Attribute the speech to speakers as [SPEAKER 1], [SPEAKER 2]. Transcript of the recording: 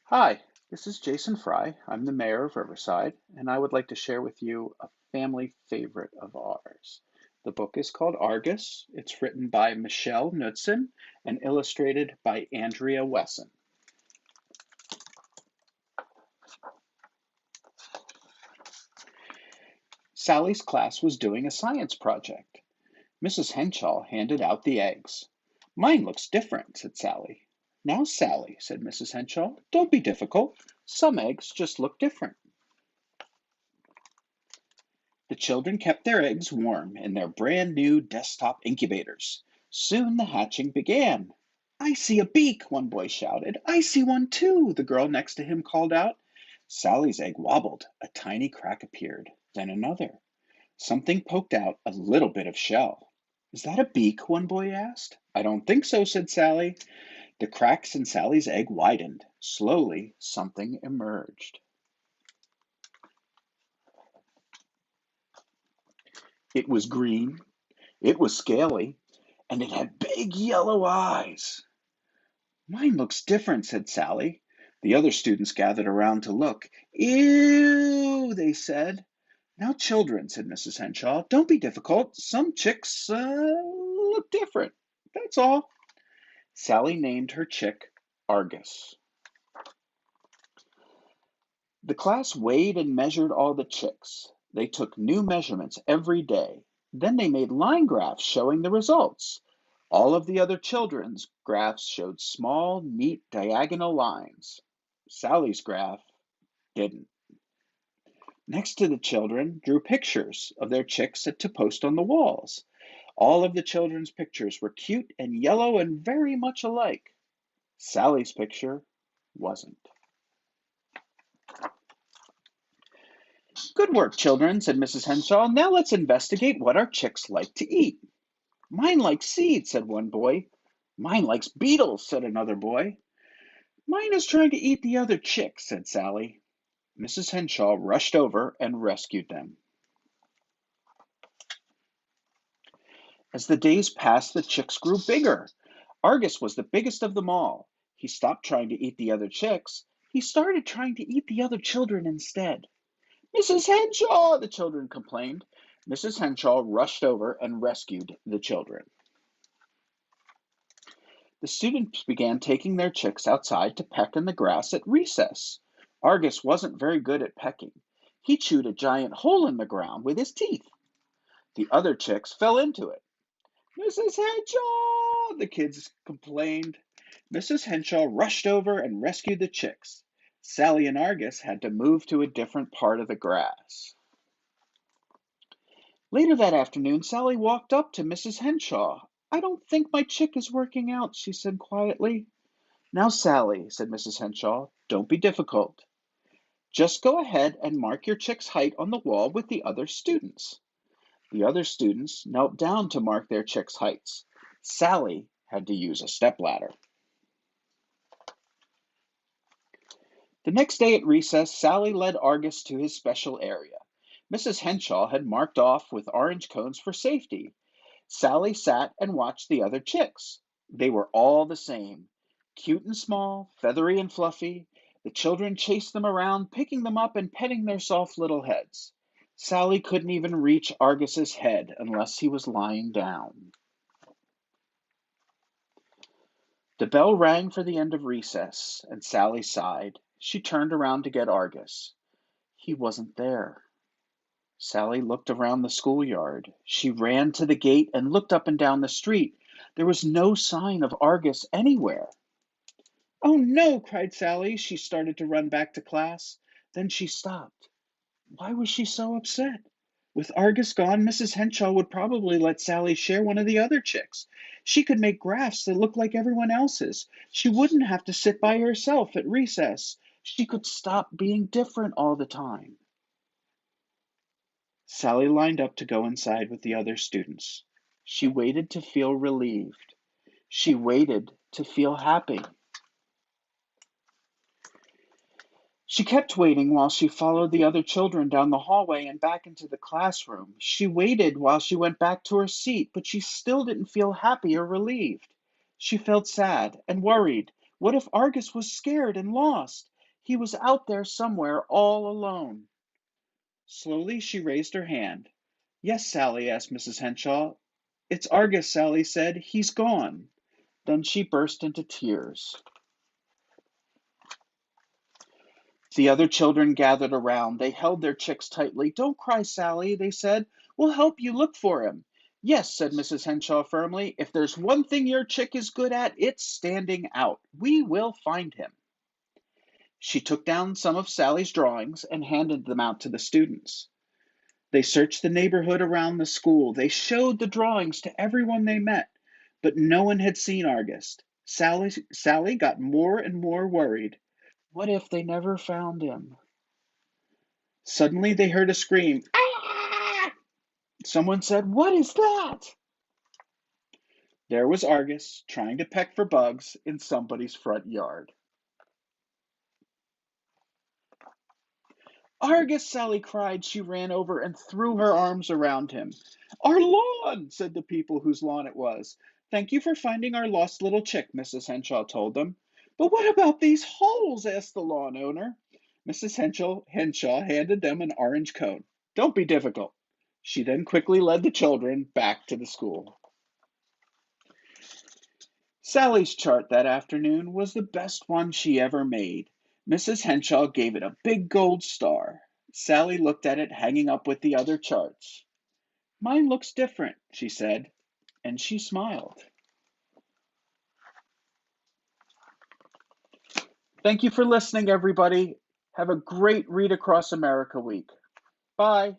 [SPEAKER 1] Hi, this is Jason Fry. I'm the mayor of Riverside, and I would like to share with you a family favorite of ours. The book is called Argus. It's written by Michelle Knudsen and illustrated by Andréa Wesson. Sally's class was doing a science project. Mrs. Henshaw handed out the eggs. Mine looks different, said Sally. Now, Sally, said Mrs. Henshaw, don't be difficult. Some eggs just look different. The children kept their eggs warm in their brand new desktop incubators. Soon the hatching began. I see a beak, one boy shouted. I see one too, the girl next to him called out. Sally's egg wobbled. A tiny crack appeared, then another. Something poked out a little bit of shell. Is that a beak? One boy asked. I don't think so, said Sally. The cracks in Sally's egg widened. Slowly, something emerged. It was green, it was scaly, and it had big yellow eyes. Mine looks different, said Sally. The other students gathered around to look. Ew, they said. Now, children, said Mrs. Henshaw, don't be difficult. Some chicks look different. That's all. Sally named her chick Argus. The class weighed and measured all the chicks. They took new measurements every day. Then they made line graphs showing the results. All of the other children's graphs showed small, neat diagonal lines. Sally's graph didn't. Next to the children drew pictures of their chicks to post on the walls. All of the children's pictures were cute and yellow and very much alike. Sally's picture wasn't. Good work, children, said Mrs. Henshaw. Now let's investigate what our chicks like to eat. Mine likes seeds, said one boy. Mine likes beetles, said another boy. Mine is trying to eat the other chicks, said Sally. Mrs. Henshaw rushed over and rescued them. As the days passed, the chicks grew bigger. Argus was the biggest of them all. He stopped trying to eat the other chicks. He started trying to eat the other children instead. Mrs. Henshaw, the children complained. Mrs. Henshaw rushed over and rescued the children. The students began taking their chicks outside to peck in the grass at recess. Argus wasn't very good at pecking. He chewed a giant hole in the ground with his teeth. The other chicks fell into it. Mrs. Henshaw, the kids complained. Mrs. Henshaw rushed over and rescued the chicks. Sally and Argus had to move to a different part of the grass. Later that afternoon, Sally walked up to Mrs. Henshaw. I don't think my chick is working out, she said quietly. Now, Sally, said Mrs. Henshaw, don't be difficult. Just go ahead and mark your chick's height on the wall with the other students. The other students knelt down to mark their chicks' heights. Sally had to use a stepladder. The next day at recess, Sally led Argus to his special area. Mrs. Henshaw had marked off with orange cones for safety. Sally sat and watched the other chicks. They were all the same, cute and small, feathery and fluffy. The children chased them around, picking them up and petting their soft little heads. Sally couldn't even reach Argus's head unless he was lying down. The bell rang for the end of recess, and Sally sighed. She turned around to get Argus. He wasn't there. Sally looked around the schoolyard. She ran to the gate and looked up and down the street. There was no sign of Argus anywhere. Oh no, cried Sally. She started to run back to class. Then she stopped. Why was she so upset? With Argus gone, Mrs. Henshaw would probably let Sally share one of the other chicks. She could make graphs that looked like everyone else's. She wouldn't have to sit by herself at recess. She could stop being different all the time. Sally lined up to go inside with the other students. She waited to feel relieved. She waited to feel happy. She kept waiting while she followed the other children down the hallway and back into the classroom. She waited while she went back to her seat, but she still didn't feel happy or relieved. She felt sad and worried. What if Argus was scared and lost? He was out there somewhere all alone. Slowly she raised her hand. Yes, Sally, asked Mrs. Henshaw. It's Argus, Sally said. He's gone. Then she burst into tears. The other children gathered around. They held their chicks tightly. Don't cry, Sally, they said. We'll help you look for him. Yes, said Mrs. Henshaw firmly. If there's one thing your chick is good at, it's standing out. We will find him. She took down some of Sally's drawings and handed them out to the students. They searched the neighborhood around the school. They showed the drawings to everyone they met, but no one had seen Argus. Sally got more and more worried. What if they never found him? Suddenly they heard a scream. Ah! Someone said, What is that? There was Argus trying to peck for bugs in somebody's front yard. Argus, Sally cried. She ran over and threw her arms around him. Our lawn, said the people whose lawn it was. Thank you for finding our lost little chick, Mrs. Henshaw told them. But what about these holes? Asked the lawn owner. Mrs. Henshaw handed them an orange cone. Don't be difficult. She then quickly led the children back to the school. Sally's chart that afternoon was the best one she ever made. Mrs. Henshaw gave it a big gold star. Sally looked at it hanging up with the other charts. Mine looks different, she said, and she smiled. Thank you for listening, everybody. Have a great Read Across America week. Bye.